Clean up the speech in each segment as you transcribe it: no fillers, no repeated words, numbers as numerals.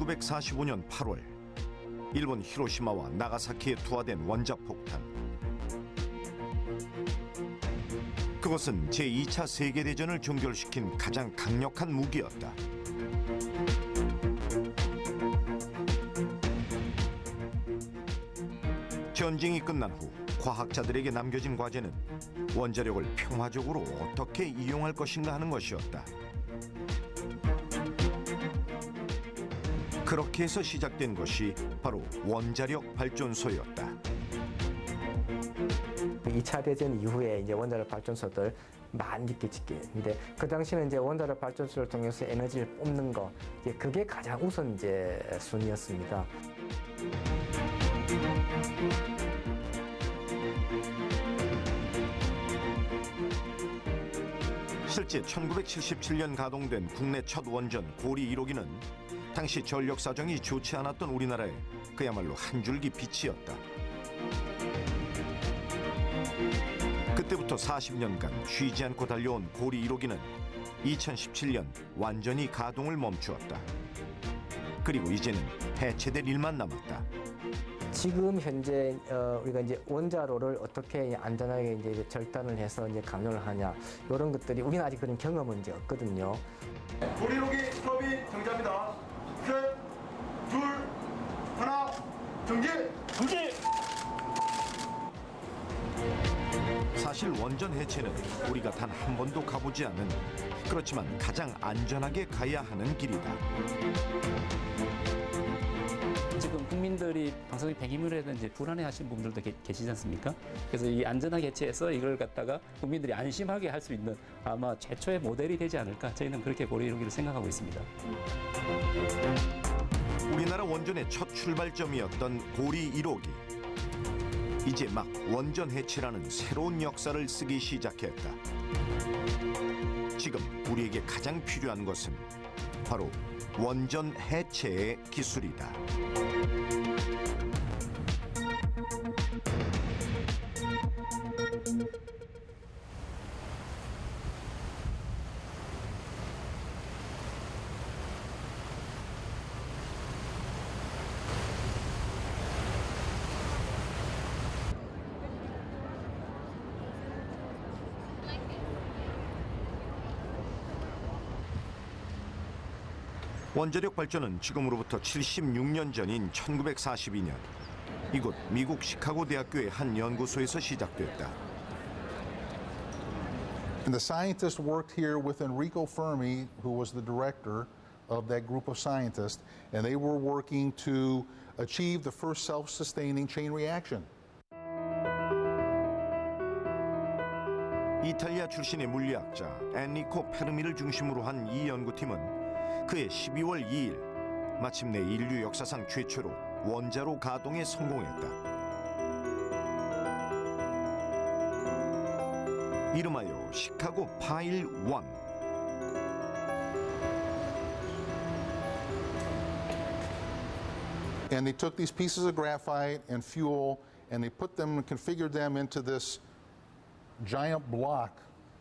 1945년 8월 일본 히로시마와 나가사키에 투하된 원자폭탄. 그것은 제2차 세계대전을 종결시킨 가장 강력한 무기였다. 전쟁이 끝난 후 과학자들에게 남겨진 과제는 원자력을 평화적으로 어떻게 이용할 것인가 하는 것이었다. 그렇게 해서 시작된 것이 바로 원자력 발전소였다. 2차 대전 이후에 이제 원자력 발전소들 많이 이렇게 짓게. 그 당시는 이제 원자력 발전소를 통해서 에너지를 뽑는 거, 이제 그게 가장 우선 이제 순위였습니다. 실제 1977년 가동된 국내 첫 원전 고리 1호기는 당시 전력 사정이 좋지 않았던 우리나라에 그야말로 한 줄기 빛이었다. 그때부터 40년간 쉬지 않고 달려온 고리 1호기는 2017년 완전히 가동을 멈추었다. 그리고 이제는 해체될 일만 남았다. 지금 현재 우리가 이제 원자로를 어떻게 안전하게 이제 절단을 해서 이제 감염을 하냐, 이런 것들이 우리는 아직 그런 경험은 이제 없거든요. 고리 1호기 스톱이 정지합니다. 셋, 둘, 하나, 정지! 정지! 사실 원전 해체는 우리가 단 한 번도 가보지 않은, 그렇지만 가장 안전하게 가야 하는 길이다. 지금 국민들이 방사능 폐기물에 대한 이제 불안해하시는 분들도 계시지 않습니까? 그래서 이 안전하게 해체해서 이걸 갖다가 국민들이 안심하게 할 수 있는 아마 최초의 모델이 되지 않을까, 저희는 그렇게 고리 1호기를 생각하고 있습니다. 우리나라 원전의 첫 출발점이었던 고리 1호기. 이제 막 원전 해체라는 새로운 역사를 쓰기 시작했다. 지금 우리에게 가장 필요한 것은 바로 원전 해체의 기술이다. 원자력 발전은 지금으로부터 76년 전인 1942년 이곳 미국 시카고 대학교의 한 연구소에서 시작됐다. And the scientists worked here with Enrico Fermi, who was the director of that group of scientists, and they were working to achieve the first self-sustaining chain reaction. 이탈리아 출신의 물리학자 엔리코 페르미를 중심으로 한 이 연구팀은 그해 12월 2일 마침내 인류 역사상 최초로 원자로 가동에 성공했다. 이름하여 시카고 파일 1. And they took these pieces of graphite and fuel and they put them and configured them into this giant block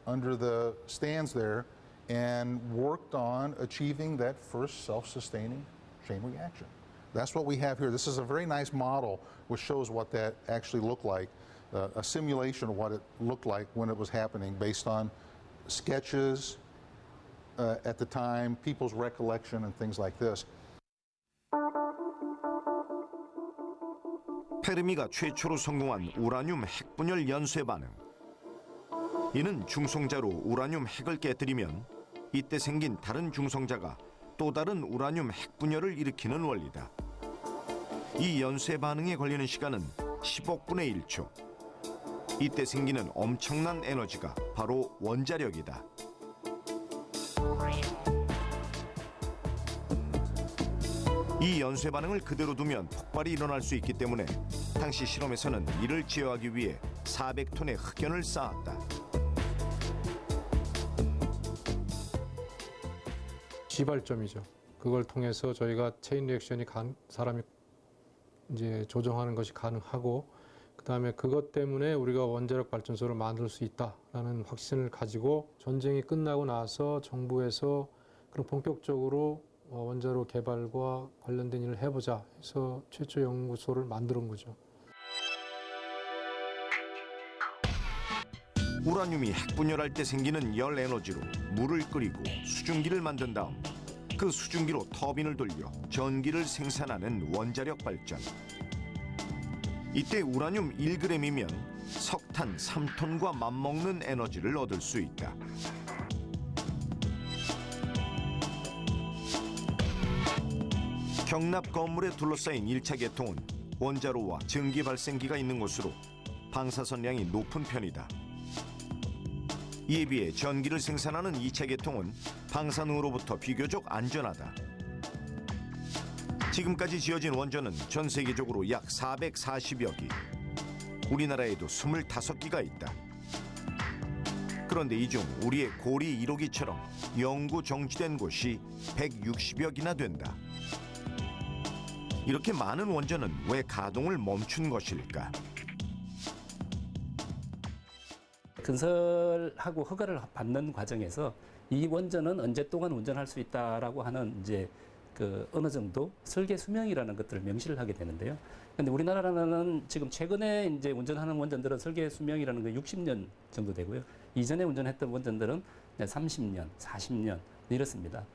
under the stands there and worked on achieving that first self-sustaining chain reaction. That's what we have here. This is a very nice model which shows what that actually looked like, a simulation of what it looked like when it was happening based on sketches at the time, people's recollection and things like this. 페르미가 최초로 성공한 우라늄 핵분열 연쇄 반응. 이는 중성자로 우라늄 핵을 깨뜨리면 이때 생긴 다른 중성자가 또 다른 우라늄 핵분열을 일으키는 원리다. 이 연쇄 반응에 걸리는 시간은 10억분의 1초. 이때 생기는 엄청난 에너지가 바로 원자력이다. 이 연쇄 반응을 그대로 두면 폭발이 일어날 수 있기 때문에 당시 실험에서는 이를 제어하기 위해 400톤의 흑연을 쌓았다. 시발점이죠. 그걸 통해서 저희가 체인 리액션이 사람이 이제 조정하는 것이 가능하고, 그다음에 그것 때문에 우리가 원자력 발전소를 만들 수 있다라는 확신을 가지고 전쟁이 끝나고 나서 정부에서 그런 본격적으로 원자로 개발과 관련된 일을 해보자 해서 최초 연구소를 만드는 거죠. 우라늄이 핵분열할 때 생기는 열 에너지로 물을 끓이고 수증기를 만든 다음 그 수증기로 터빈을 돌려 전기를 생산하는 원자력 발전. 이때 우라늄 1g이면 석탄 3톤과 맞먹는 에너지를 얻을 수 있다. 경납 건물에 둘러싸인 1차 계통은 원자로와 전기 발생기가 있는 곳으로 방사선량이 높은 편이다. 이에 비해 전기를 생산하는 2차 계통은 방사능으로부터 비교적 안전하다. 지금까지 지어진 원전은 전 세계적으로 약 440여 기, 우리나라에도 25기가 있다. 그런데 이 중 우리의 고리 1호기처럼 영구 정지된 곳이 160여 기나 된다. 이렇게 많은 원전은 왜 가동을 멈춘 것일까? 건설하고 허가를 받는 과정에서 이 원전은 언제 동안 운전할 수 있다라고 하는 이제 그 어느 정도 설계 수명이라는 것들을 명시를 하게 되는데요. 그런데 우리나라는 지금 최근에 이제 운전하는 원전들은 설계 수명이라는 게 60년 정도 되고요. 이전에 운전했던 원전들은 30년, 40년 이렇습니다.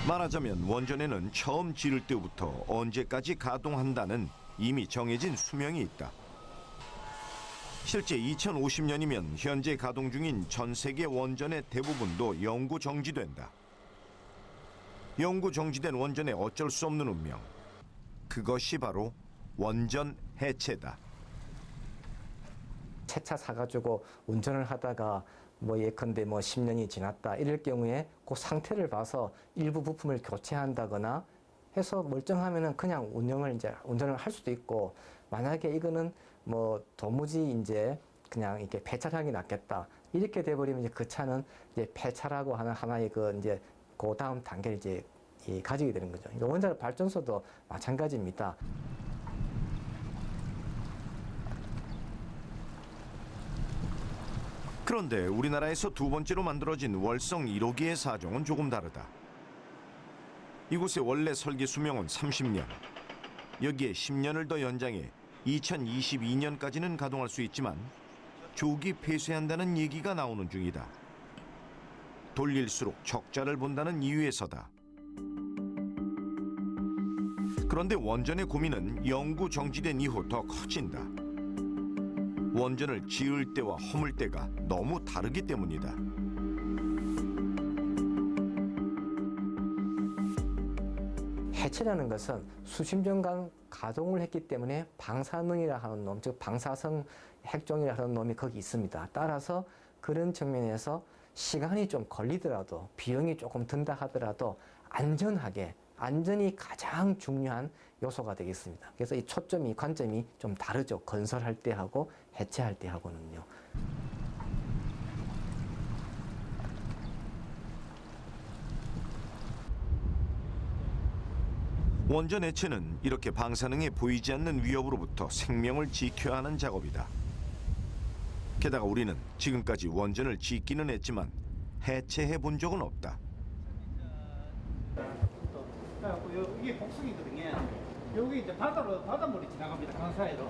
말하자면 원전에는 처음 지을 때부터 언제까지 가동한다는 이미 정해진 수명이 있다. 실제 2050년이면 현재 가동 중인 전 세계 원전의 대부분도 영구 정지된다. 영구 정지된 원전의 어쩔 수 없는 운명. 그것이 바로 원전 해체다. 새 차 사가지고 운전을 하다가 뭐 예컨대 뭐 10년이 지났다 이럴 경우에 그 상태를 봐서 일부 부품을 교체한다거나 해서 멀쩡하면은 그냥 운전을 할 수도 있고, 만약에 이거는 뭐 도무지 이제 그냥 이렇게 폐차하는 게 낫겠다 이렇게 돼버리면 이제 그 차는 이제 폐차라고 하는 하나의 그 이제 그 다음 단계를 이제 가지게 되는 거죠. 그러니까 원자력 발전소도 마찬가지입니다. 그런데 우리나라에서 두 번째로 만들어진 월성 1호기의 사정은 조금 다르다. 이곳의 원래 설계 수명은 30년. 여기에 10년을 더 연장해 2022년까지는 가동할 수 있지만 조기 폐쇄한다는 얘기가 나오는 중이다. 돌릴수록 적자를 본다는 이유에서다. 그런데 원전의 고민은 영구 정지된 이후 더 커진다. 원전을 지을 때와 허물 때가 너무 다르기 때문이다. 해체라는 것은 수십 년간 가동을 했기 때문에 방사능이라 하는 놈, 즉 방사성 핵종이라 하는 놈이 거기 있습니다. 따라서 그런 측면에서 시간이 좀 걸리더라도 비용이 조금 든다 하더라도 안전이 가장 중요한 요소가 되겠습니다. 그래서 이 초점이, 관점이 좀 다르죠. 건설할 때 하고 해체할 때 하고는요. 원전 해체는 이렇게 방사능에 보이지 않는 위협으로부터 생명을 지켜야 하는 작업이다. 게다가 우리는 지금까지 원전을 짓기는 했지만 해체해 본 적은 없다. 이게 복숭이거든요. 여기 이제 바닷물이 지나갑니다. 강 사이로.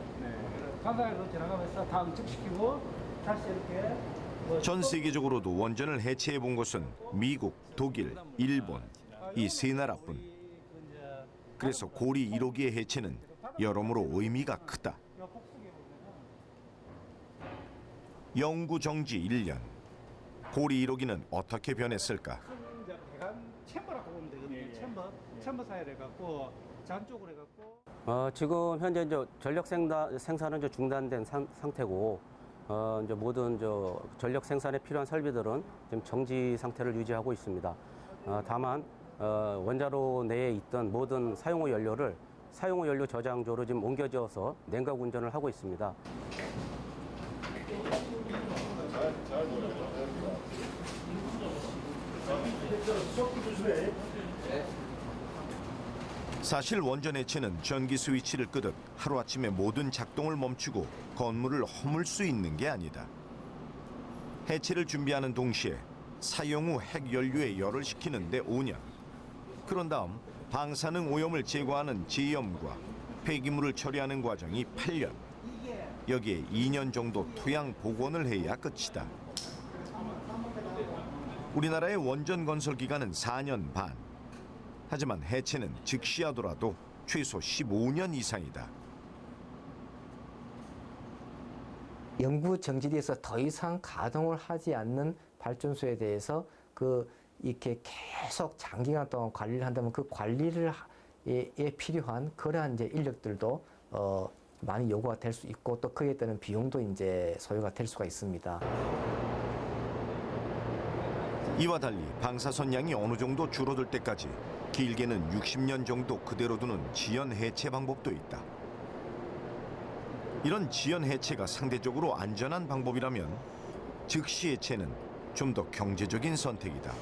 강 사이로 지나가면서 다 응축시키고 다시 이렇게. 전 세계적으로도 원전을 해체해 본 곳은 미국, 독일, 일본 이 세 나라뿐. 그래서 고리 1호기의 해체는 여러모로 의미가 크다. 영구 정지 1년. 고리 1호기는 어떻게 변했을까? 배관 챔버라고 보면 되거든요. 챔버 사이로 해갖고 잔 쪽으로 해갖고. 지금 현재 이제 전력 생산은 이제 중단된 상태고, 이제 모든 전력 생산에 필요한 설비들은 지금 정지 상태를 유지하고 있습니다. 다만 원자로 내에 있던 모든 사용후 연료를 사용후 연료 저장소로 지금 옮겨져서 냉각 운전을 하고 있습니다. 사실 원전 해체는 전기 스위치를 끄듯 하루아침에 모든 작동을 멈추고 건물을 허물 수 있는 게 아니다. 해체를 준비하는 동시에 사용 후 핵 연료에 열을 식히는 데 5년. 그런 다음 방사능 오염을 제거하는 제염과 폐기물을 처리하는 과정이 8년. 여기에 2년 정도 토양 복원을 해야 끝이다. 우리나라의 원전 건설 기간은 4년 반. 하지만 해체는 즉시 하더라도 최소 15년 이상이다. 영구 정지돼서 더 이상 가동을 하지 않는 발전소에 대해서 이렇게 계속 장기간 동안 관리를 한다면 그 관리를 에 필요한 그러한 이제 인력들도 많이 요구가 될 수 있고 또 그에 따른 비용도 이제 소요가 될 수가 있습니다. 이와 달리 방사선 양이 어느 정도 줄어들 때까지 길게는 60년 정도 그대로 두는 지연 해체 방법도 있다. 이런 지연 해체가 상대적으로 안전한 방법이라면 즉시 해체는 좀 더 경제적인 선택이다.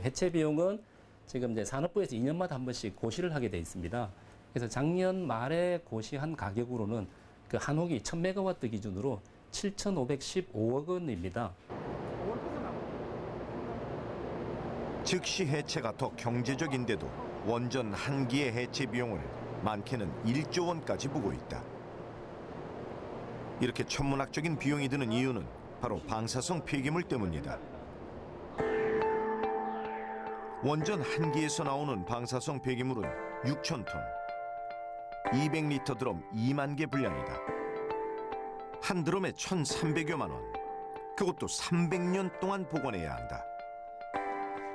해체 비용은 지금 이제 산업부에서 2년마다 한 번씩 고시를 하게 돼 있습니다. 그래서 작년 말에 고시한 가격으로는 그 한 호기 1000메가와트 기준으로 7,515억 원입니다. 즉시 해체가 더 경제적인데도 원전 한 기의 해체 비용을 많게는 1조 원까지 보고 있다. 이렇게 천문학적인 비용이 드는 이유는 바로 방사성 폐기물 때문이다. 원전 한 기에서 나오는 방사성 폐기물은 6,000톤, 200리터 드럼 2만 개 분량이다. 한 드럼에 1,300여만 원, 그것도 300년 동안 보관해야 한다.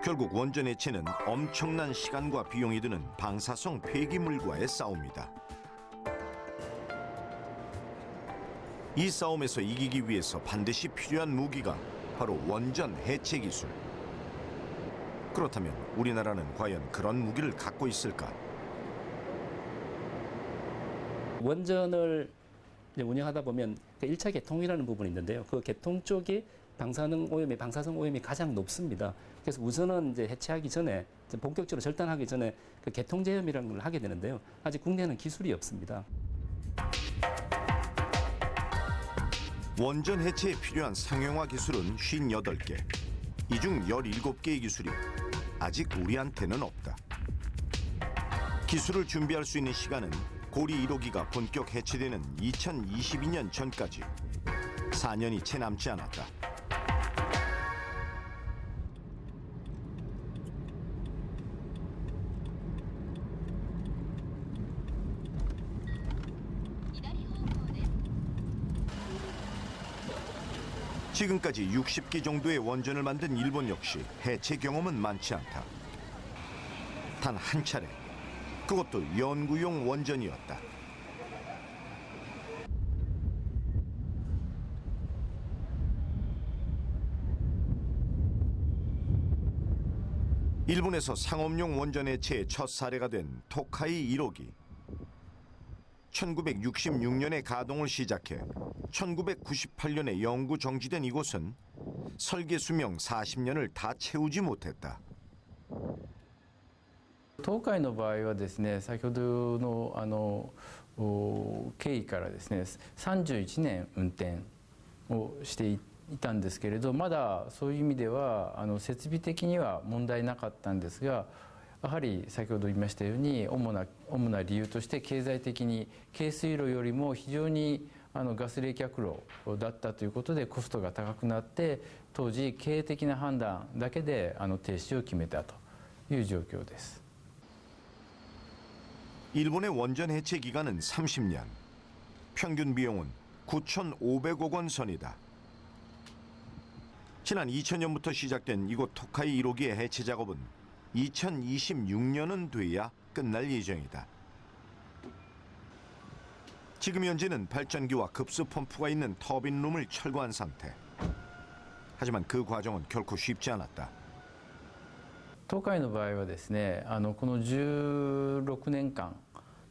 결국 원전 해체는 엄청난 시간과 비용이 드는 방사성 폐기물과의 싸움이다. 이 싸움에서 이기기 위해서 반드시 필요한 무기가 바로 원전 해체 기술. 그렇다면 우리나라는 과연 그런 무기를 갖고 있을까? 원전을 이제 운영하다 보면 그 1차 개통이라는 부분이 있는데요. 그 개통 쪽이 방사성 오염이 가장 높습니다. 그래서 우선은 이제 해체하기 전에 본격적으로 절단하기 전에 그 개통 제염이라는 걸 하게 되는데요. 아직 국내에는 기술이 없습니다. 원전 해체에 필요한 상용화 기술은 58개. 이 중 17개의 기술이 아직 우리한테는 없다. 기술을 준비할 수 있는 시간은 고리 1호기가 본격 해체되는 2022년 전까지 4년이 채 남지 않았다. 지금까지 60기 정도의 원전을 만든 일본 역시 해체 경험은 많지 않다. 단 한 차례, 그것도 연구용 원전이었다. 일본에서 상업용 원전 해체의 첫 사례가 된 토카이 1호기. 1966년에 가동을 시작해 1998년에 영구 정지된 이곳은 설계 수명 40년을 다 채우지 못했다. 東海の場合はですね、先ほどの経緯からですね、31年運転をしていたんですけれど、まだそういう意味では設備的には問題なかったんですが、やはり先ほど言いましたように主な理由として経済的に軽水炉よりも非常にガス冷却炉だったということでコストが高くなって、当時経営的な判断だけで停止を決めたという状況です。 일본의 원전 해체 기간은 30년. 평균 비용은 9,500억 원 선이다. 지난 2000년부터 시작된 이곳 토카이 1호기의 해체 작업은 2026년은 돼야 끝날 예정이다. 지금 현재는 발전기와 급수 펌프가 있는 터빈룸을 철거한 상태. 하지만 그 과정은 결코 쉽지 않았다. 東海の場合はですね、この16年間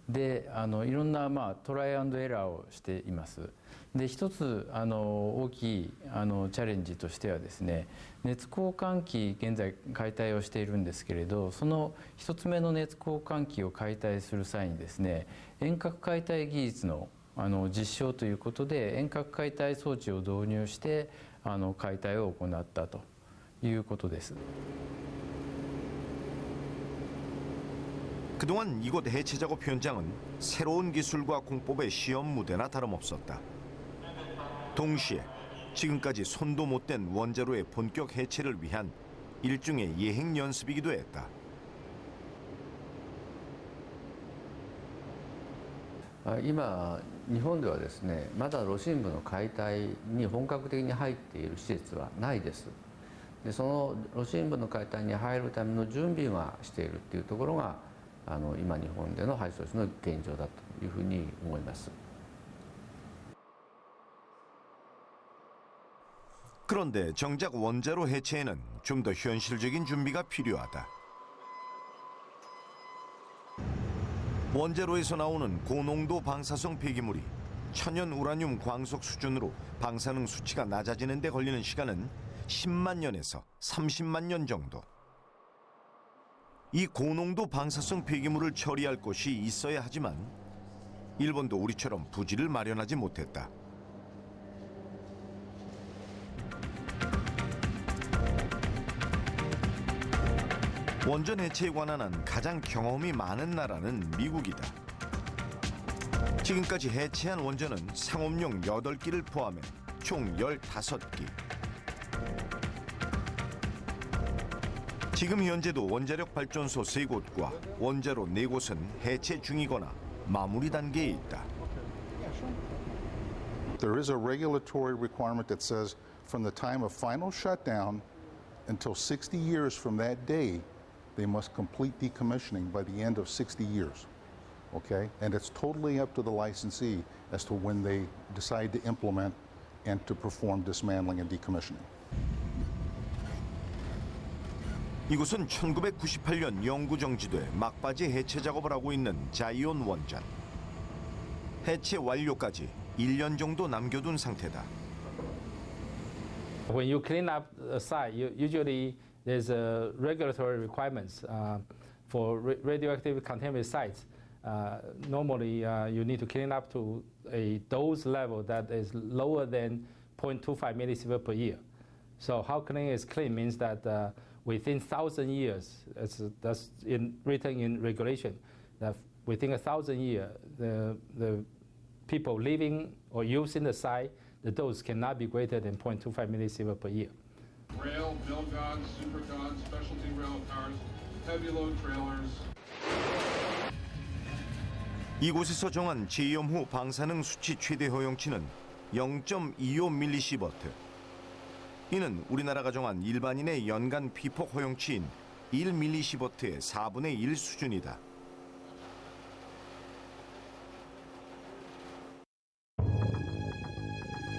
でいろんなトライアンドエラーをしています。で一つ大きいチャレンジとしてはですね、熱交換器現在解体をしているんですけれど、その一つ目の熱交換器を解体する際にですね、遠隔解体技術の実証ということで遠隔解体装置を導入して解体を行ったということです。 그동안 이곳 해체 작업 현장은 새로운 기술과 공법의 시험 무대나 다름없었다. 동시에 지금까지 손도 못 댄 원자로의 본격 해체를 위한 일종의 예행 연습이기도 했다. 今、日本ではですね、まだ炉心部の解体に本格的に入っている施設はないです。で、その炉心部の解体に入るための準備はしているっていうところが、今日本での廃装置の現状だというふうに思います。 그런데 정작 원자로 해체에는 좀 더 현실적인 준비가 필요하다. 원자로에서 나오는 고농도 방사성 폐기물이 천연 우라늄 광석 수준으로 방사능 수치가 낮아지는 데 걸리는 시간은 10만 년에서 30만 년 정도. 이 고농도 방사성 폐기물을 처리할 곳이 있어야 하지만 일본도 우리처럼 부지를 마련하지 못했다. 원전 해체에 관한 한 가장 경험이 많은 나라는 미국이다. 지금까지 해체한 원전은 상업용 8기를 포함해 총 15기. 지금 현재도 원자력 발전소 3곳과 원자로 4곳은 해체 중이거나 마무리 단계에 있다. There is a regulatory requirement that says from the time of final shutdown until 60 years from that day, they must complete decommissioning by the end of 60 years. Okay? And it's totally up to the licensee as to when they decide to implement and to perform dismantling and decommissioning. 이곳은 1998년 영구 정지돼 막바지 해체 작업을 하고 있는 자이온 원전. 해체 완료까지 1년 정도 남겨둔 상태다. When you clean up a site, usually there's regulatory requirements for radioactive contaminated sites. Normally, you need to clean up to a dose level that is lower than 0.25 millisievert per year. So how clean is clean means that within 1,000 years, that's written in regulation, that within 1,000 years, the people living or using the site, the dose cannot be greater than 0.25 millisievert per year. Rail, mill gods, super gods, specialty rail cars, heavy load trailers. 이곳에서 정한 재염 후 방사능 수치 최대 허용치는 0.25 밀리시버트. 이는 우리나라가 정한 일반인의 연간 피폭 허용치인 1 밀리시버트의 4분의 1 수준이다.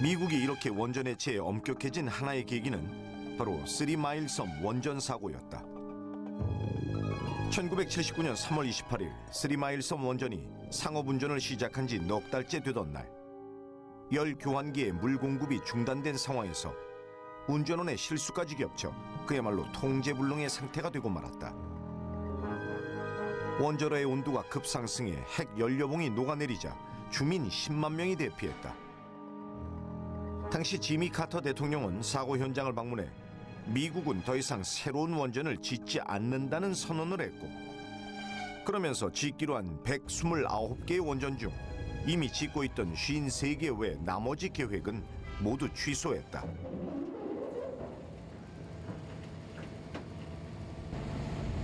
미국이 이렇게 원전 해체에 엄격해진 하나의 계기는 바로 3마일 섬 원전 사고였다. 1979년 3월 28일 3마일 섬 원전이 상업운전을 시작한 지 넉 달째 되던 날, 열 교환기의 물 공급이 중단된 상황에서 운전원의 실수까지 겹쳐 그야말로 통제불능의 상태가 되고 말았다. 원자로의 온도가 급상승해 핵 연료봉이 녹아내리자 주민 10만 명이 대피했다. 당시 지미 카터 대통령은 사고 현장을 방문해 미국은 더 이상 새로운 원전을 짓지 않는다는 선언을 했고, 그러면서 짓기로 한 129개의 원전 중 이미 짓고 있던 53개 외 나머지 계획은 모두 취소했다.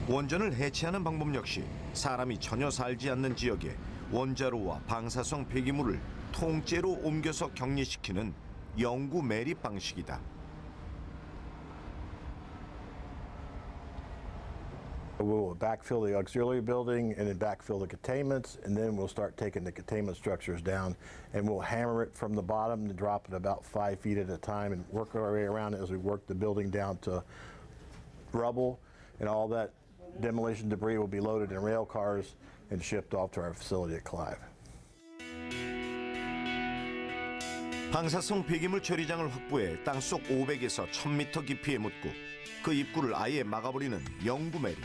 원전을 해체하는 방법 역시 사람이 전혀 살지 않는 지역에 원자로와 방사성 폐기물을 통째로 옮겨서 격리시키는 영구 매립 방식이다. We'll backfill the auxiliary building and then backfill the containments, and then we'll start taking the containment structures down, and we'll hammer it from the bottom and drop it about 5 feet at a time and work our way around it as we work the building down to rubble, and all that demolition debris will be loaded in rail cars and shipped off to our facility at Clive. 방사성 폐기물 처리장을 확보해 땅속 500에서 1000m 깊이에 묻고 그 입구를 아예 막아버리는 영구 매립.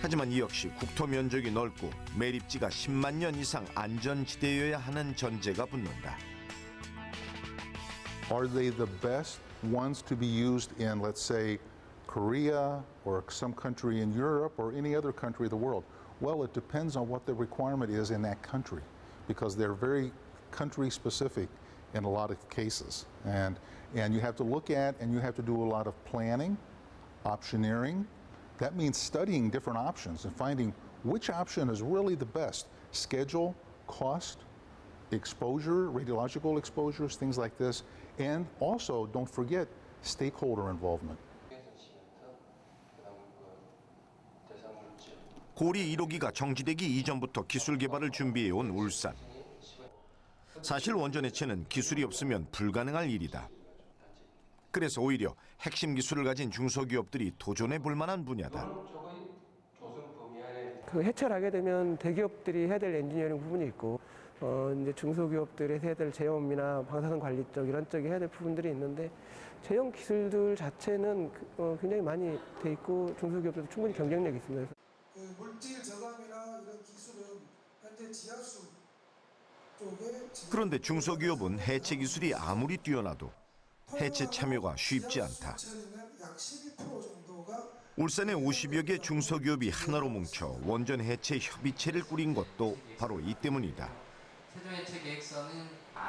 하지만 이 역시 국토 면적이 넓고 매립지가 10만 년 이상 안전지대여야 하는 전제가 붙는다. Are they the best ones to be used in, let's say, Korea or some country in Europe or any other country of the world? Well, it depends on what the requirement is in that country, because they're very country specific in a lot of cases. And you have to look at and you have to do a lot of planning, optioneering. That means studying different options and finding which option is really the best. Schedule, cost, exposure, radiological exposures, things like this. And also, don't forget, stakeholder involvement. 고리 1호기가 정지되기 이전부터 기술 개발을 준비해온 울산. 사실 원전 해체는 기술이 없으면 불가능할 일이다. 그래서 오히려 핵심 기술을 가진 중소기업들이 도전해 볼 만한 분야다. 그 해체를 하게 되면 대기업들이 해야 될 엔지니어링 부분이 있고 이제 중소기업들이 해야 될 제염이나 방사선 관리 쪽 이런 쪽에 해야 될 부분들이 있는데 제염 기술들 자체는 굉장히 많이 돼 있고 중소기업들도 충분히 경쟁력이 있습니다. 그 물질 저감이나 이런 기술은 현재 지하수 쪽에 그런데 중소기업은 해체 기술이 아무리 뛰어나도 해체 참여가 쉽지 않다. 약 12% 정도가 울산의 50여 개 중소기업이 하나로 뭉쳐 원전 해체 협의체를 꾸린 것도 바로 이 때문이다.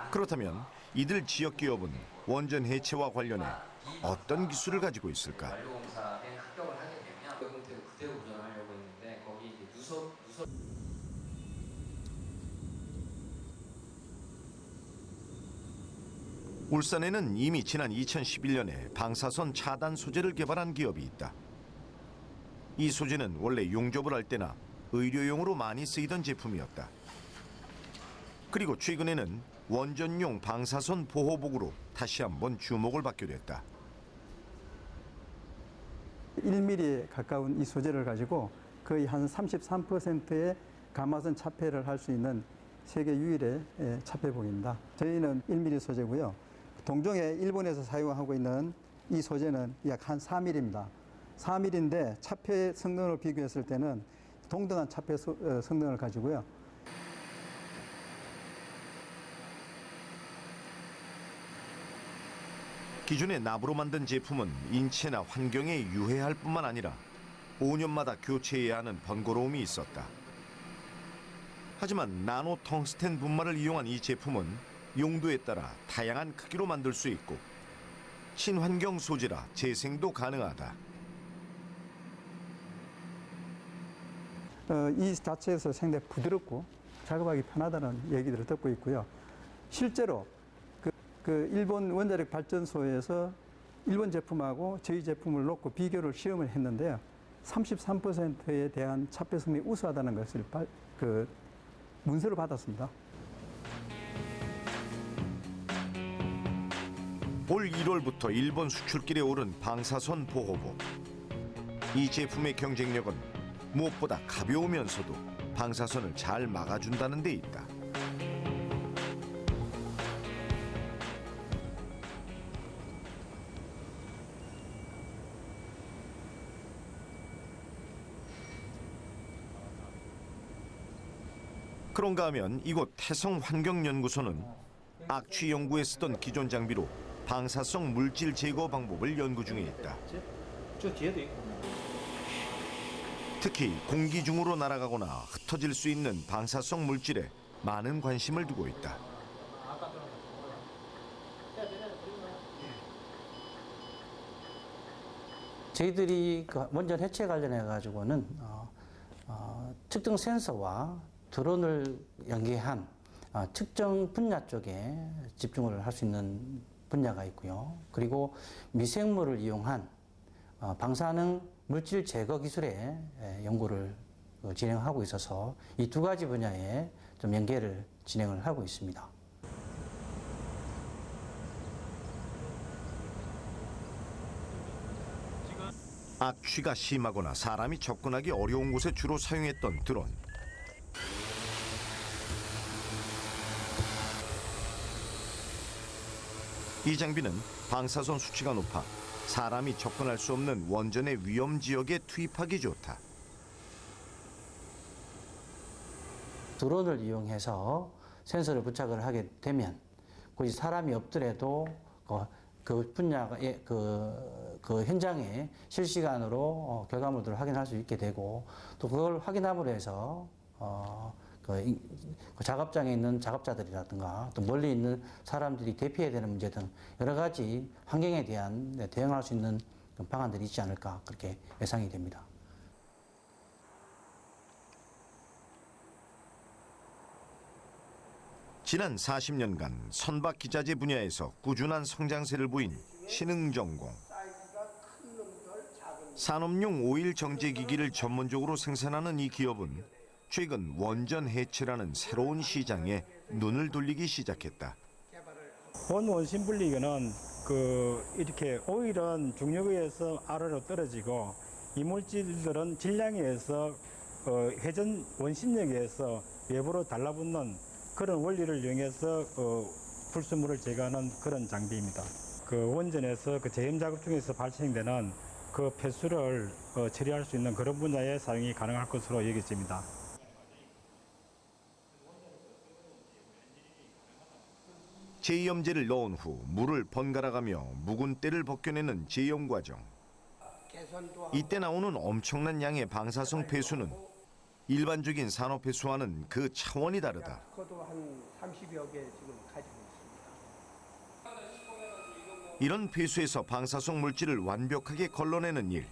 그렇다면 이들 지역 기업은 원전 해체와 관련해 어떤 기술을 가지고 있을까? 울산에는 이미 지난 2011년에 방사선 차단 소재를 개발한 기업이 있다. 이 소재는 원래 용접을 할 때나 의료용으로 많이 쓰이던 제품이었다. 그리고 최근에는 원전용 방사선 보호복으로 다시 한번 주목을 받게 됐다. 1mm에 가까운 이 소재를 가지고 거의 한 33%의 가마선 차폐를 할 수 있는 세계 유일의 차폐복입니다. 저희는 1mm 소재고요. 동종에 일본에서 사용하고 있는 이 소재는 약 한 4mm입니다. 4mm인데 차폐 성능을 비교했을 때는 동등한 차폐 성능을 가지고요. 기존의 납으로 만든 제품은 인체나 환경에 유해할 뿐만 아니라 5년마다 교체해야 하는 번거로움이 있었다. 하지만 나노 텅스텐 분말을 이용한 이 제품은 용도에 따라 다양한 크기로 만들 수 있고 친환경 소재라 재생도 가능하다. 이 자체에서 상당히 부드럽고 작업하기 편하다는 얘기들을 듣고 있고요. 실제로 그 일본 원자력 발전소에서 일본 제품하고 저희 제품을 놓고 비교를 시험을 했는데요. 33%에 대한 차폐 성능이 우수하다는 것을 문서를 받았습니다. 올 1월부터 일본 수출길에 오른 방사선 보호복. 이 제품의 경쟁력은 무엇보다 가벼우면서도 방사선을 잘 막아준다는 데 있다. 그런가 하면 이곳 태성환경연구소는 악취 연구에 쓰던 기존 장비로 방사성 물질 제거 방법을 연구 중에 있다. 저 뒤에도 있고. 특히 공기 중으로 날아가거나 흩어질 수 있는 방사성 물질에 많은 관심을 두고 있다. 저희들이 그 원전 해체 관련해 가지고는 특정 센서와 드론을 연계한 특정 분야 쪽에 집중을 할 수 있는 분야가 있고요. 그리고 미생물을 이용한 방사능 물질 제거 기술의 연구를 진행하고 있어서 이 두 가지 분야에 좀 연계를 진행을 하고 있습니다. 악취가 심하거나 사람이 접근하기 어려운 곳에 주로 사용했던 드론. 이 장비는 방사선 수치가 높아 사람이 접근할 수 없는 원전의 위험 지역에 투입하기 좋다. 드론을 이용해서 센서를 부착을 하게 되면 굳이 사람이 없더라도 그 분야가 그 현장에 실시간으로 결과물들을 확인할 수 있게 되고 또 그걸 확인함으로 해서 그 작업장에 있는 작업자들이라든가 또 멀리 있는 사람들이 대피해야 되는 문제 등 여러 가지 환경에 대한 대응할 수 있는 방안들이 있지 않을까 그렇게 예상이 됩니다. 지난 40년간 선박 기자재 분야에서 꾸준한 성장세를 보인 신흥전공. 산업용 오일 정제기기를 전문적으로 생산하는 이 기업은 최근 원전 해체라는 새로운 시장에 눈을 돌리기 시작했다. 원심 분리기는 이렇게 오일은 중력에 의해서 아래로 떨어지고 이물질들은 질량에 의해서 회전 원심력에 의해서 외부로 달라붙는 그런 원리를 이용해서 불순물을 제거하는 그런 장비입니다. 그 원전에서 그 제염 작업 중에서 발생되는 그 폐수를 처리할 수 있는 그런 분야에 사용이 가능할 것으로 여겨집니다. 제염제를 넣은 후 물을 번갈아가며 묵은 때를 벗겨내는 제염 과정. 이때 나오는 엄청난 양의 방사성 폐수는 일반적인 산업 폐수와는 그 차원이 다르다. 그것도 한 30여 개 지금 가지고 있습니다. 이런 폐수에서 방사성 물질을 완벽하게 걸러내는 일.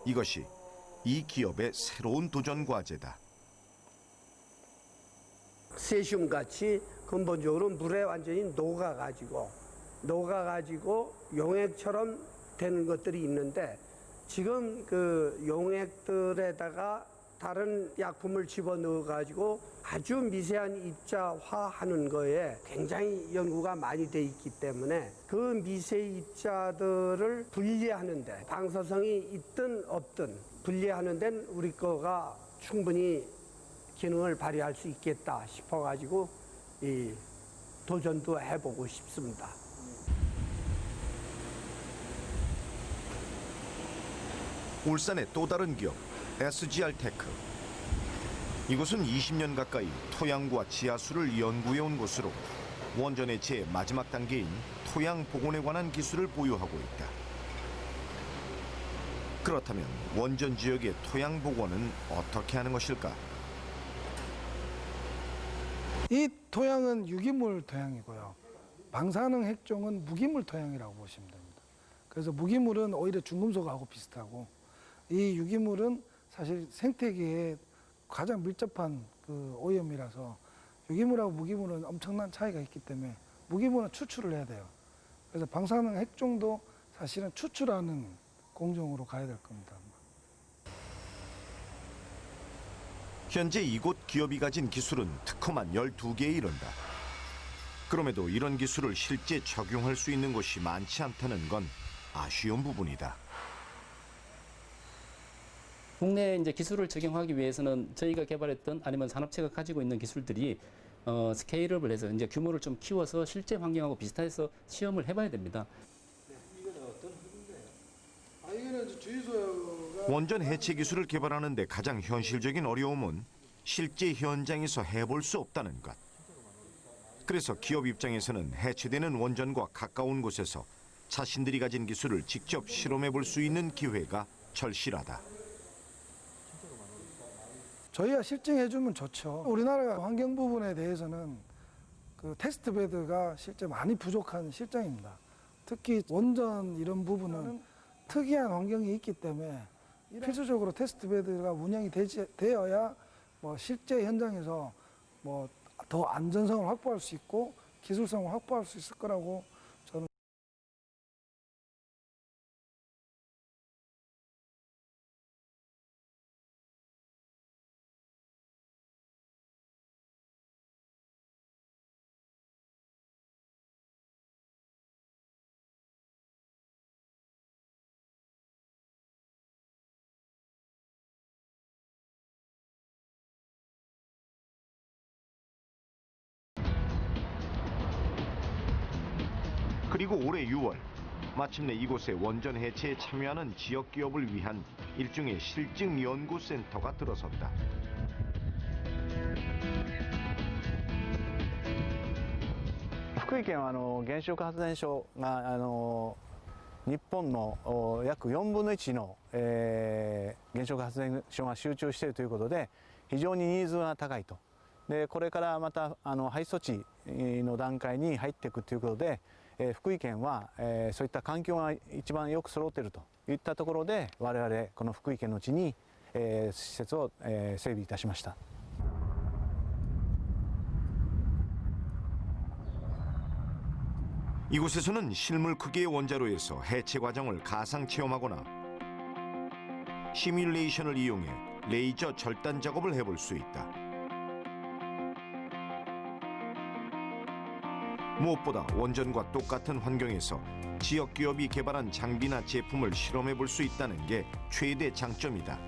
이것이 이 기업의 새로운 도전 과제다. 세슘 같이 근본적으로 물에 완전히 녹아가지고 용액처럼 되는 것들이 있는데 지금 그 용액들에다가 다른 약품을 집어넣어가지고 아주 미세한 입자화하는 거에 굉장히 연구가 많이 돼 있기 때문에 그 미세 입자들을 분리하는데 방사성이 있든 없든 분리하는 데는 우리 거가 충분히 기능을 발휘할 수 있겠다 싶어가지고 이 도전도 해보고 싶습니다. 울산의 또 다른 기업 SGR테크. 이곳은 20년 가까이 토양과 지하수를 연구해온 곳으로 원전 해체의 마지막 단계인 토양 복원에 관한 기술을 보유하고 있다. 그렇다면 원전 지역의 토양 복원은 어떻게 하는 것일까? 이 토양은 유기물 토양이고요. 방사능 핵종은 무기물 토양이라고 보시면 됩니다. 그래서 무기물은 오히려 중금속하고 비슷하고 이 유기물은 사실 생태계에 가장 밀접한 그 오염이라서 유기물하고 무기물은 엄청난 차이가 있기 때문에 무기물은 추출을 해야 돼요. 그래서 방사능 핵종도 사실은 추출하는 공정으로 가야 될 겁니다. 현재 이곳 기업이 가진 기술은 특허만 12개에 이른다. 그럼에도 이런 기술을 실제 적용할 수 있는 곳이 많지 않다는 건 아쉬운 부분이다. 국내에 이제 기술을 적용하기 위해서는 저희가 개발했던 아니면 산업체가 가지고 있는 기술들이 스케일업을 해서 이제 규모를 좀 키워서 실제 환경하고 비슷해서 시험을 해봐야 됩니다. 원전 해체 기술을 개발하는 데 가장 현실적인 어려움은 실제 현장에서 해볼 수 없다는 것. 그래서 기업 입장에서는 해체되는 원전과 가까운 곳에서 자신들이 가진 기술을 직접 실험해 볼 수 있는 기회가 절실하다. 저희가 실증해주면 좋죠. 우리나라 환경 부분에 대해서는 그 테스트 베드가 실제 많이 부족한 실정입니다. 특히 원전 이런 부분은 특이한 환경이 있기 때문에 필수적으로 테스트 베드가 운영이 되어야 뭐 실제 현장에서 뭐 더 안전성을 확보할 수 있고 기술성을 확보할 수 있을 거라고 저는. 그리고 올해 6월 마침내 이곳에 원전 해체에 참여하는 지역 기업을 위한 일종의 실증 연구센터가 들어섰다. 福井県は原子力発電所が日本の約4分の1の、原子力発電所が集中しているということで非常にニーズが高いと。でこれからまた廃措置の段階に入っていくということで、福井県は、そういった環境が一番よく揃っているといったところで我々この福井県の地に、施設を、整備いたしました。이곳에서는 실물 크기의 원자로에서 해체 과정을 가상 체험하거나 시뮬레이션을 이용해 레이저 절단 작업을 해볼 수 있다. 무엇보다 원전과 똑같은 환경에서 지역 기업이 개발한 장비나 제품을 실험해 볼 수 있다는 게 최대 장점이다.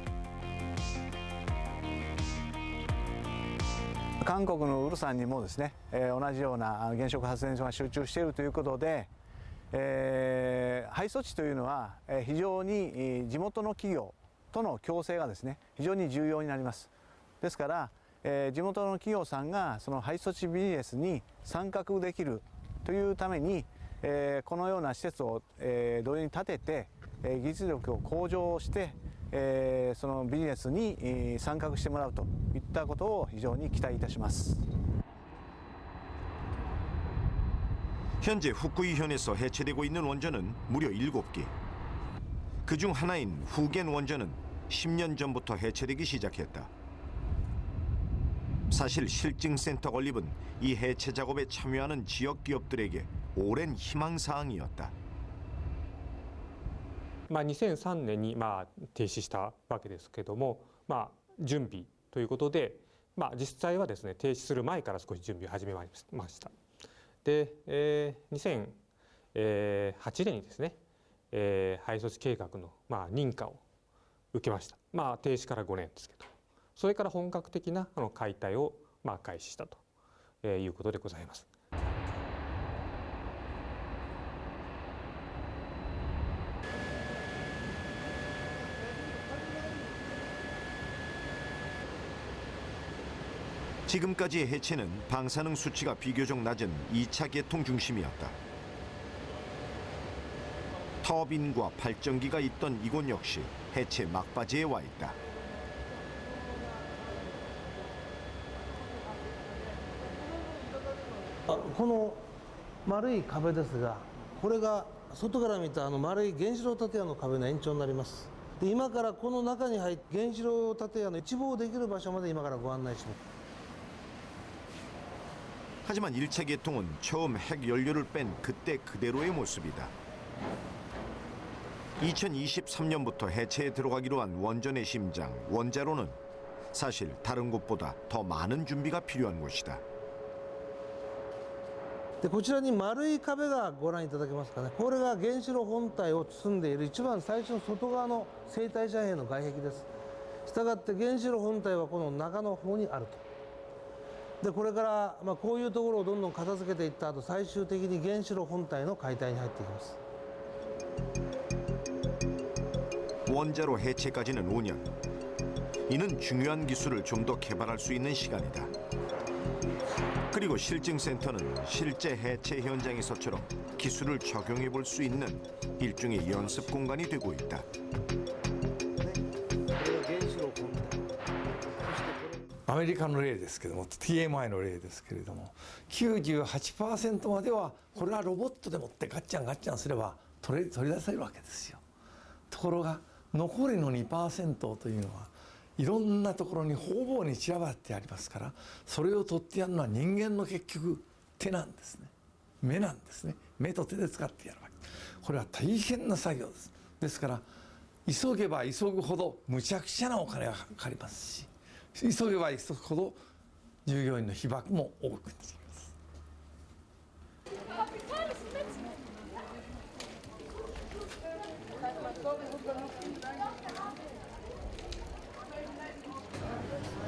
韓国のウルサンにもですね、同じような原子力発電所が集中しているということで、廃措置というのは非常に地元の企業との共生がですね非常に重要になります。ですから、地元の企業さんがその廃措置ビジネスに参画できるというために、このような施設を、同様に建てて、技術力を向上してそのビジネスに参画してもらうといったことを非常に期待いたします。 현재 후쿠이현에서 해체되고 있는 원전은 무려 7개. 그중 하나인 후겐 원전은 10년 전부터 해체되기 시작했다. 사실 실증센터 건립은 이 해체 작업에 참여하는 지역 기업들에게 오랜 희망사항이었다. 2003年に停止したわけですけども、準備ということで、実際はですね停止する前から少し準備を始めました。で、2008年にですね、廃措置計画の認可を受けました。停止から5年ですけど、それから本格的な解体を開始したということでございます。 지금까지의 해체는 방사능 수치가 비교적 낮은 2차 개통 중심이었다. 터빈과 발전기가 있던 이곳 역시 해체 막바지에 와 있다. この丸い壁ですが、これが外から見た丸い原子炉建屋の壁の延長になります。で、今からこの中に入って原子炉建屋の一望できる場所まで今からご案内します。 하지만 1차 개통은 처음 핵 연료를 뺀 그때 그대로의 모습이다. 2023년부터 해체에 들어가기로 한 원전의 심장, 원자로는 사실 다른 곳보다 더 많은 준비가 필요한 곳이다. でこちらに丸い壁がご覧いただけますかね。これが原子炉本体を包んでいる一番最初の外側の生体遮蔽の外壁です。したがって原子炉本体はこの中の方にあると。 でこれから、こういうところをどんどん片付けていった後、最終的に原子炉本体の解体に入っていきます。 원자로 해체까지는 5년. 이는 중요한 기술을 좀 더 개발할 수 있는 시간이다. 그리고 실증센터는 실제 해체 현장에서처럼 기술을 적용해 볼 수 있는 일종의 연습 공간이 되고 있다. アメリカの例ですけども TMI の例ですけれども 98% まではこれはロボットでもってガッチャンガッチャンすれば取り出せるわけですよ。ところが残りの 2% というのはいろんなところに方々に散らばってありますから、それを取ってやるのは人間の結局手なんですね。目なんですね。目と手で使ってやるわけ。これは大変な作業です。ですから急げば急ぐほどむちゃくちゃなお金がかかりますし、 急げば急ぐほど従業員の被爆も多くなります。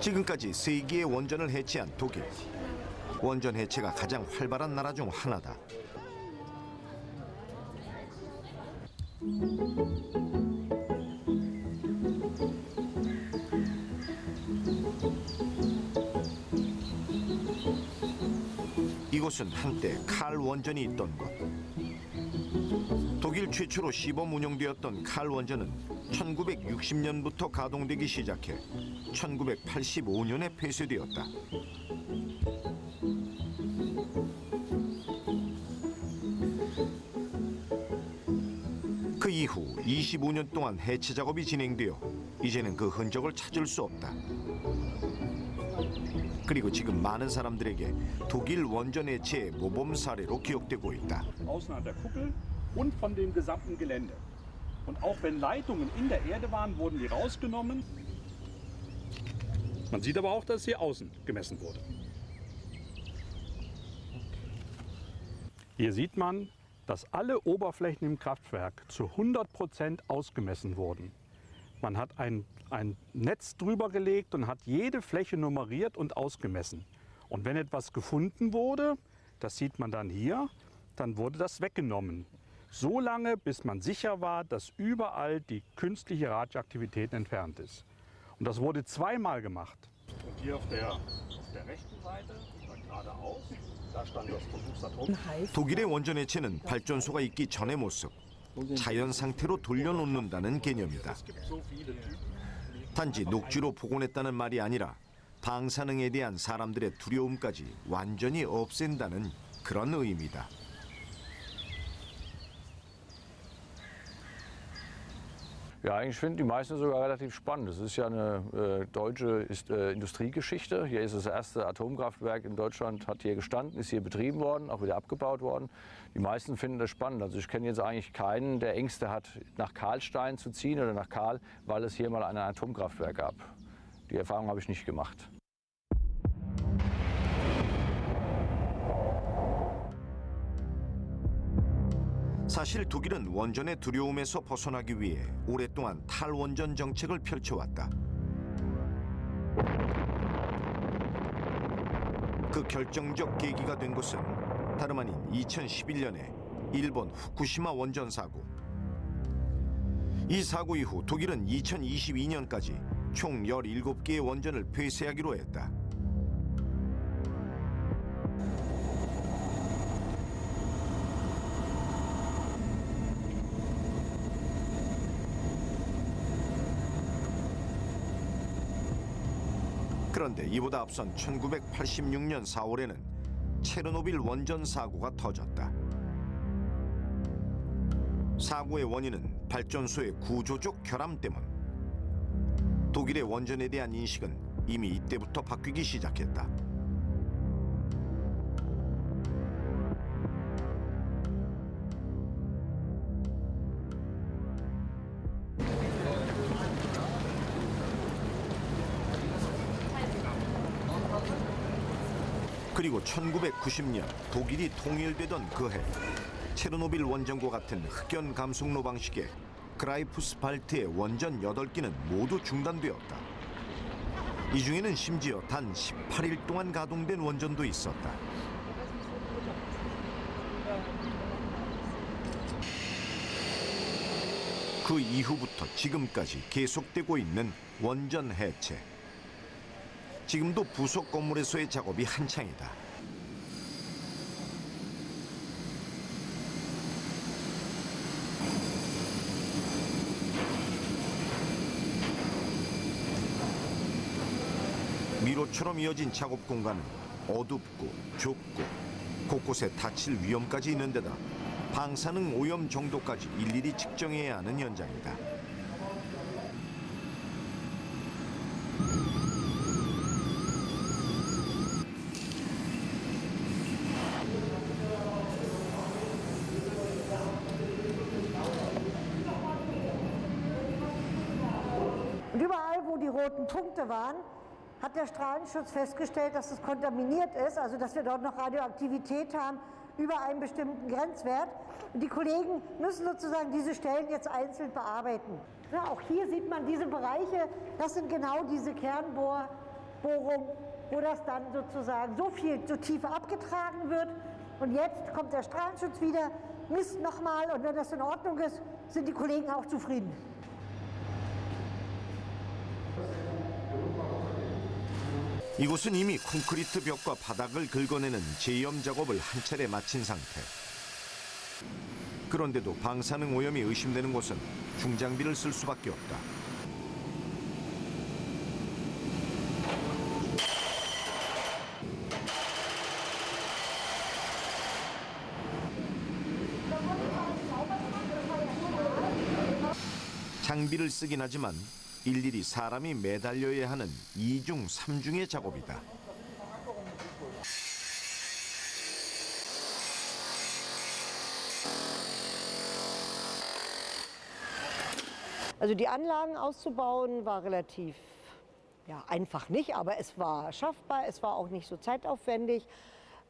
지금까지 3개의 원전을 해체한 독일. 원전 해체가 가장 활발한 나라 중 하나다. 이곳은 한때 칼 원전이 있던 곳. 독일 최초로 시범 운영되었던 칼 원전은 1960년부터 가동되기 시작해 1985년에 폐쇄되었다. 그 이후 25년 동안 해체 작업이 진행되어 이제는 그 흔적을 찾을 수 없다. 그리고 지금 많은 사람들에게 독일 원전 해체의 모범 사례로 기억되고 있다. Außerhalb der Kuppel und von dem gesamten Gelände. Und auch wenn Leitungen in der Erde waren, wurden die rausgenommen. Man sieht aber auch, dass hier außen gemessen wurde. Hier sieht man, dass alle Oberflächen im Kraftwerk zu 100% ausgemessen wurden. Man hat ein Netz drüber gelegt und hat jede Fläche nummeriert und ausgemessen. Und wenn etwas gefunden wurde, das sieht man dann hier, dann wurde das weggenommen. So lange, bis man sicher war, dass überall die künstliche Radioaktivität entfernt ist. Und das wurde zweimal gemacht. Und hier auf der rechten Seite, geradeaus, da stand das Versuchsatom. 독일의 원전 해체는 발전소가 있기 전의 모습, 자연 상태로 돌려놓는다는 개념이다. 단지 녹지로 복원했다는 말이 아니라 방사능에 대한 사람들의 두려움까지 완전히 없앤다는 그런 의미다. Ja, eigentlich finden die meisten sogar relativ spannend. Es ist ja eine deutsche Industriegeschichte. Hier ist das erste Atomkraftwerk in Deutschland, hat hier gestanden, ist hier betrieben worden, auch wieder abgebaut worden. Die meisten finden das spannend. Also ich kenne jetzt eigentlich keinen, der Ängste hat, nach Karlstein zu ziehen oder nach Karl, weil es hier mal ein Atomkraftwerk gab. Die Erfahrung habe ich nicht gemacht. 사실 독일은 원전의 두려움에서 벗어나기 위해 오랫동안 탈원전 정책을 펼쳐왔다. 그 결정적 계기가 된 것은 다름 아닌 2011년에 일본 후쿠시마 원전 사고. 이 사고 이후 독일은 2022년까지 총 17개의 원전을 폐쇄하기로 했다. 그런데 이보다 앞선 1986년 4월에는 체르노빌 원전 사고가 터졌다. 사고의 원인은 발전소의 구조적 결함 때문. 독일의 원전에 대한 인식은 이미 이때부터 바뀌기 시작했다. 그리고 1990년 독일이 통일되던 그 해 체르노빌 원전과 같은 흑연 감속로 방식의 그라이프스발트의 원전 8기는 모두 중단되었다. 이 중에는 심지어 단 18일 동안 가동된 원전도 있었다. 그 이후부터 지금까지 계속되고 있는 원전 해체. 지금도 부속 건물에서의 작업이 한창이다. 미로처럼 이어진 작업 공간은 어둡고 좁고 곳곳에 다칠 위험까지 있는 데다 방사능 오염 정도까지 일일이 측정해야 하는 현장이다. Und überall, wo die roten Punkte waren, hat der Strahlenschutz festgestellt, dass es kontaminiert ist, also dass wir dort noch Radioaktivität haben über einen bestimmten Grenzwert. Und die Kollegen müssen sozusagen diese Stellen jetzt einzeln bearbeiten. Ja, auch hier sieht man diese Bereiche, das sind genau diese Kernbohrungen, wo das dann sozusagen so tief abgetragen wird. Und jetzt kommt der Strahlenschutz wieder, misst nochmal und wenn das in Ordnung ist, sind die Kollegen auch zufrieden. 이곳은 이미 콘크리트 벽과 바닥을 긁어내는 제염 작업을 한 차례 마친 상태. 그런데도 방사능 오염이 의심되는 곳은 중장비를 쓸 수밖에 없다. 장비를 쓰긴 하지만 일일이 사람이 매달려야 하는 2중, 3중의 작업이다. Also die Anlagen auszubauen war relativ einfach nicht, aber es war schaffbar, es war auch nicht so zeitaufwendig.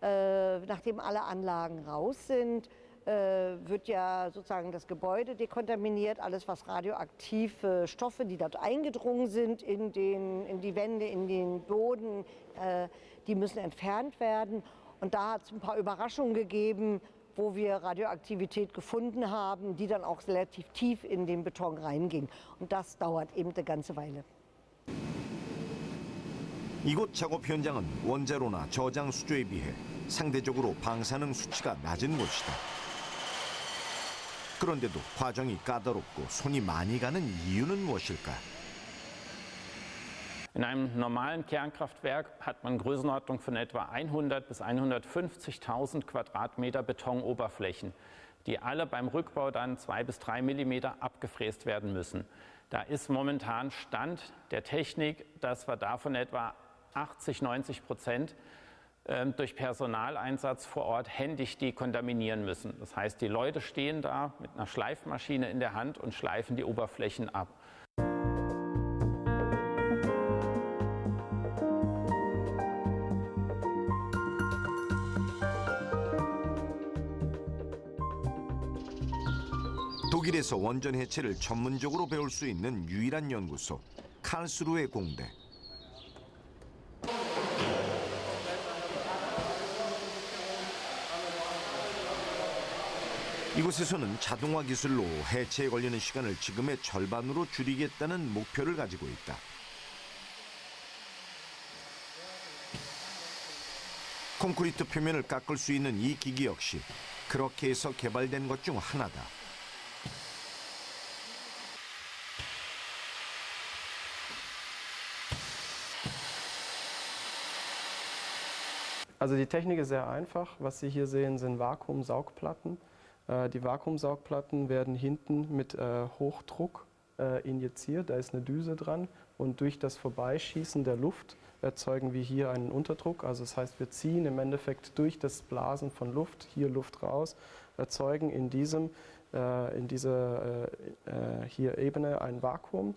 Nachdem alle Anlagen raus sind, wird ja sozusagen das Gebäude dekontaminiert, alles was radioaktive Stoffe, die dort eingedrungen sind in die Wände, in den Boden, die müssen entfernt werden. Und da hat es ein paar Überraschungen gegeben, wo wir Radioaktivität gefunden haben, die dann auch relativ tief in den Beton reingehen. Und das dauert eben eine ganze Weile. 이곳 작업 현장은 원자로나 저장 수조에 비해 상대적으로 방사능 수치가 낮은 곳이다. 그런데도 과정이 까다롭고 손이 많이 가는 이유는 무엇일까? In einem normalen Kernkraftwerk hat man Größenordnung von etwa 100 bis 150.000 Quadratmeter Betonoberflächen, die alle beim Rückbau dann 2 bis 3 Millimeter abgefräst werden müssen. Da ist momentan Stand der Technik, dass wir davon etwa 80–90% durch Personaleinsatz vor Ort händisch dekontaminieren müssen. Das heißt, die Leute stehen da mit einer Schleifmaschine in der Hand und schleifen die Oberflächen ab. 독일에서 원전 해체를 전문적으로 배울 수 있는 유일한 연구소, 칼스루해 공대. 이곳에서는 자동화 기술로 해체에 걸리는 시간을 지금의 절반으로 줄이겠다는 목표를 가지고 있다. 콘크리트 표면을 깎을 수 있는 이 기기 역시 그렇게 해서 개발된 것 중 하나다. Also die Technik ist sehr einfach. Was Sie hier sehen, sind Vakuumsaugplatten. Die Vakuumsaugplatten werden hinten mit Hochdruck injiziert. Da ist eine Düse dran und durch das Vorbeischießen der Luft erzeugen wir hier einen Unterdruck. Also das heißt, wir ziehen im Endeffekt durch das Blasen von Luft, hier Luft raus, erzeugen in dieser hier Ebene ein Vakuum.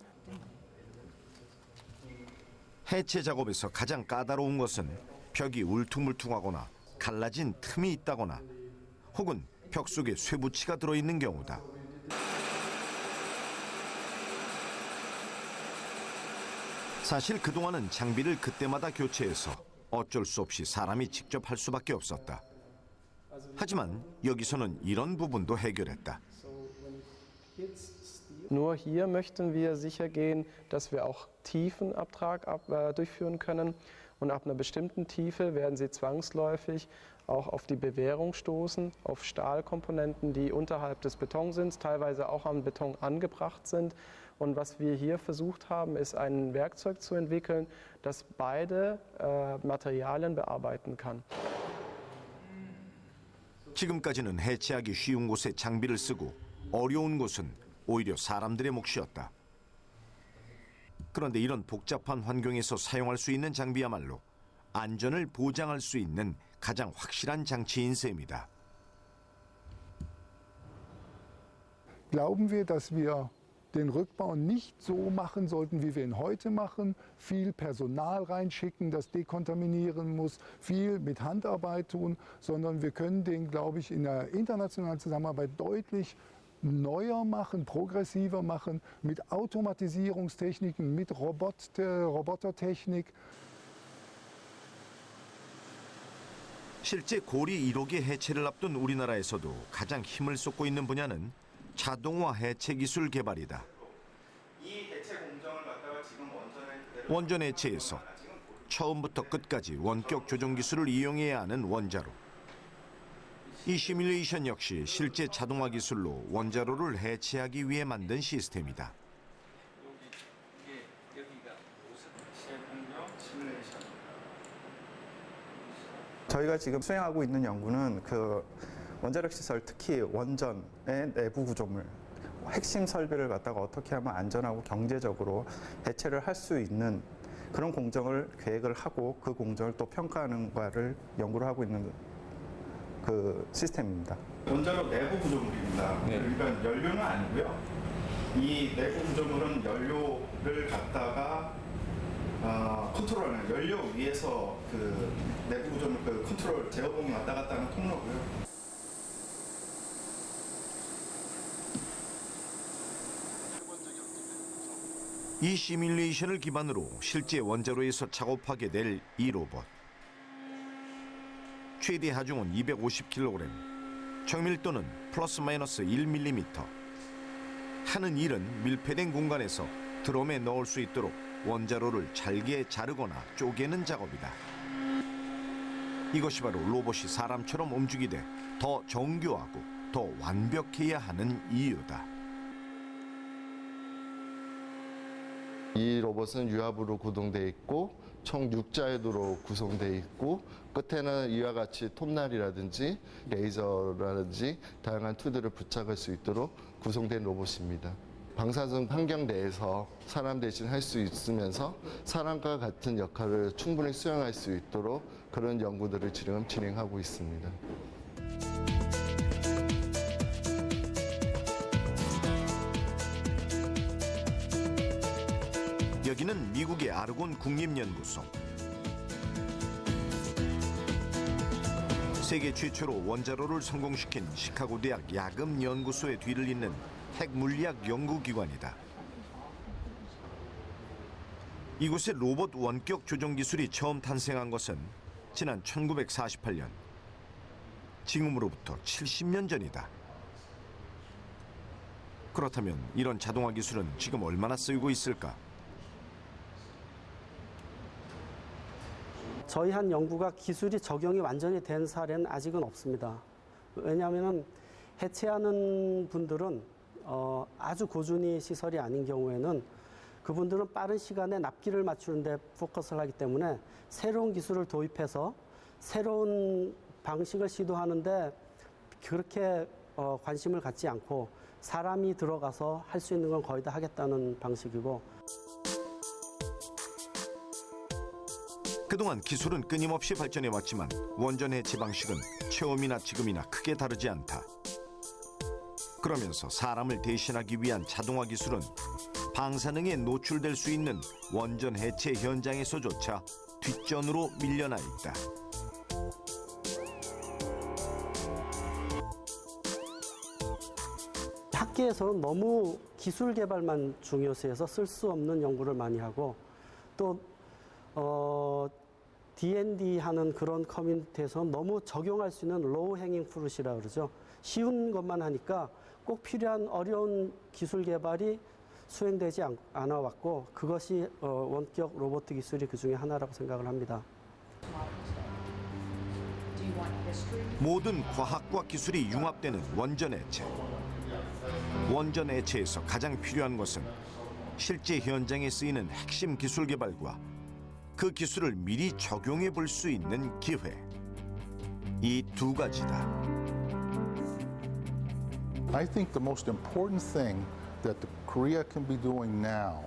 해체 작업에서 가장 까다로운 것은 벽이 울퉁불퉁하거나 갈라진 틈이 있다거나 혹은 벽 속에 쇠붙이가 들어있는 경우다. 사실 그동안은 장비를 그때마다 교체해서 어쩔 수 없이 사람이 직접 할 수밖에 없었다. 하지만 여기서는 이런 부분도 해결했다. Nur hier möchten wir sicher gehen, dass wir auch Tiefenabtrag durchführen können. Und ab einer bestimmten Tiefe werden sie zwangsläufig auch auf die Bewährung stoßen, auf Stahlkomponenten, die unterhalb des Betons sind, teilweise auch am Beton angebracht sind. Und was wir hier versucht haben, ist ein Werkzeug zu entwickeln, das beide Materialien bearbeiten kann. 지금까지는 해체하기 쉬운 곳에 장비를 쓰고 어려운 곳은 오히려 사람들의 몫이었다. 그런데 이런 복잡한 환경에서 사용할 수 있는 장비야말로 안전을 보장할 수 있는 가장 확실한 장치인 셈이다. Glauben wir, dass wir den Rückbau nicht so machen sollten, wie wir ihn heute machen, viel Personal reinschicken, das dekontaminieren muss, viel mit Handarbeit tun, sondern wir können den, glaube ich, in der internationalen Zusammenarbeit deutlich neuer machen, progressiver machen, mit Automatisierungstechniken, mit Robotertechnik. 실제 고리 1호기 해체를 앞둔 우리나라에서도 가장 힘을 쏟고 있는 분야는 자동화 해체 기술 개발이다. 이 해체 공정을 갖다가 지금 원전 해체에서 처음부터 끝까지 원격 조종 기술을 이용해야 하는 원자로. 이 시뮬레이션 역시 실제 자동화 기술로 원자로를 해체하기 위해 만든 시스템이다. 저희가 지금 수행하고 있는 연구는 그 원자력 시설, 특히 원전의 내부 구조물, 핵심 설비를 갖다가 어떻게 하면 안전하고 경제적으로 해체를 할 수 있는 그런 공정을 계획을 하고 그 공정을 또 평가하는 과를 연구를 하고 있는 그 시스템입니다. 원자로 내부 구조물입니다. 그러니까 연료는 아니고요. 이 내부 구조물은 연료를 갖다가 컨트롤하는 연료 위에서 그 내부 구조물 그 컨트롤 제어봉이 왔다 갔다 하는 통로고요. 이 시뮬레이션을 기반으로 실제 원자로에서 작업하게 될 이 로봇. 최대 하중은 250kg, 정밀도는 플러스 마이너스 1mm. 하는 일은 밀폐된 공간에서 드럼에 넣을 수 있도록 원자로를 잘게 자르거나 쪼개는 작업이다. 이것이 바로 로봇이 사람처럼 움직이되 더 정교하고 더 완벽해야 하는 이유다. 이 로봇은 유압으로 구동되어 있고 총 6자회도로 구성되어 있고 끝에는 이와 같이 톱날이라든지 레이저라든지 다양한 툴들을 부착할 수 있도록 구성된 로봇입니다. 방사선 환경 내에서 사람 대신 할 수 있으면서 사람과 같은 역할을 충분히 수행할 수 있도록 그런 연구들을 지금 진행하고 있습니다. 여기는 미국의 아르곤 국립연구소. 세계 최초로 원자로를 성공시킨 시카고 대학 야금 연구소의 뒤를 잇는 핵물리학 연구기관이다. 이곳의 로봇 원격 조종 기술이 처음 탄생한 것은 지난 1948년. 지금으로부터 70년 전이다. 그렇다면 이런 자동화 기술은 지금 얼마나 쓰이고 있을까? 저희 한 연구가 기술이 적용이 완전히 된 사례는 아직은 없습니다. 왜냐하면 해체하는 분들은 아주 고준위 시설이 아닌 경우에는 그분들은 빠른 시간에 납기를 맞추는 데 포커스를 하기 때문에 새로운 기술을 도입해서 새로운 방식을 시도하는데 그렇게 관심을 갖지 않고 사람이 들어가서 할 수 있는 건 거의 다 하겠다는 방식이고, 그동안 기술은 끊임없이 발전해왔지만 원전 해체 방식은 처음이나 지금이나 크게 다르지 않다. 그러면서 사람을 대신하기 위한 자동화 기술은 방사능에 노출될 수 있는 원전 해체 현장에서조차 뒷전으로 밀려나 있다. 학계에서는 너무 기술 개발만 중요시해서 쓸 수 없는 연구를 많이 하고 또 D&D 하는 그런 커뮤니티에서는 너무 적용할 수 있는 로우 행잉 프루트이라고 그러죠. 쉬운 것만 하니까 꼭 필요한 어려운 기술 개발이 수행되지 않아 왔고 그것이 원격 로봇 기술이 그 중에 하나라고 생각을 합니다. 모든 과학과 기술이 융합되는 원전 해체. 원전 해체에서 가장 필요한 것은 실제 현장에 쓰이는 핵심 기술 개발과 그 기술을 미리 적용해 볼 수 있는 기회. 이 두 가지다. I think the most important thing that Korea can be doing now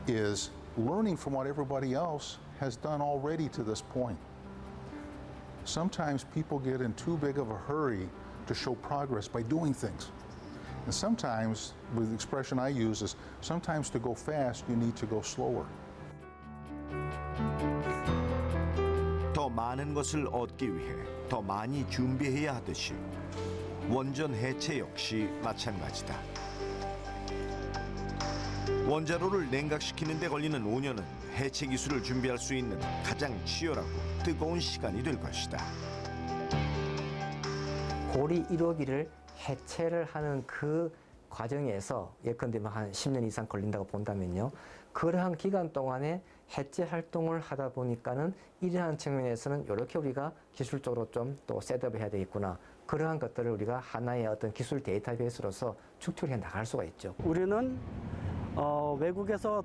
is learning from what everybody else has done already to this point. Sometimes people get in too big of a hurry to show progress by doing things. And sometimes, with the expression I use, is sometimes to go fast, you need to go slower. 더 많은 것을 얻기 위해 더 많이 준비해야 하듯이 원전 해체 역시 마찬가지다. 원자로를 냉각시키는 데 걸리는 5년은 해체 기술을 준비할 수 있는 가장 치열하고 뜨거운 시간이 될 것이다. 고리 1호기를 해체를 하는 그 과정에서 예컨대 한 10년 이상 걸린다고 본다면요. 그러한 기간 동안에 해체 활동을 하다 보니까는 이러한 측면에서는 이렇게 우리가 기술적으로 좀 또 셋업을 해야 되겠구나. 그러한 것들을 우리가 하나의 어떤 기술 데이터베이스로서 축출해 나갈 수가 있죠. 우리는 외국에서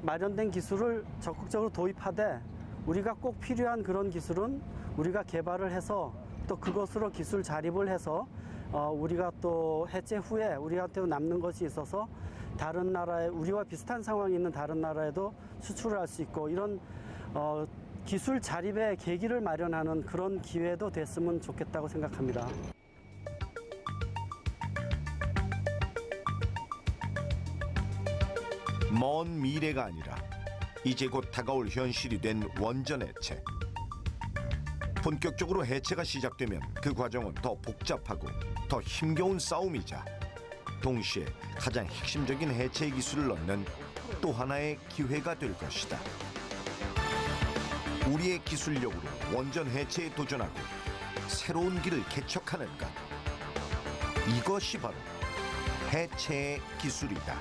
마련된 기술을 적극적으로 도입하되 우리가 꼭 필요한 그런 기술은 우리가 개발을 해서 또 그것으로 기술 자립을 해서 우리가 또 해체 후에 우리한테 남는 것이 있어서 다른 나라에 우리와 비슷한 상황이 있는 다른 나라에도 수출을 할 수 있고 이런 기술 자립의 계기를 마련하는 그런 기회도 됐으면 좋겠다고 생각합니다. 먼 미래가 아니라 이제 곧 다가올 현실이 된 원전 해체. 본격적으로 해체가 시작되면 그 과정은 더 복잡하고 더 힘겨운 싸움이자 동시에 가장 핵심적인 해체 기술을 얻는 또 하나의 기회가 될 것이다. 우리의 기술력으로 원전 해체에 도전하고 새로운 길을 개척하는 것. 이것이 바로 해체의 기술이다.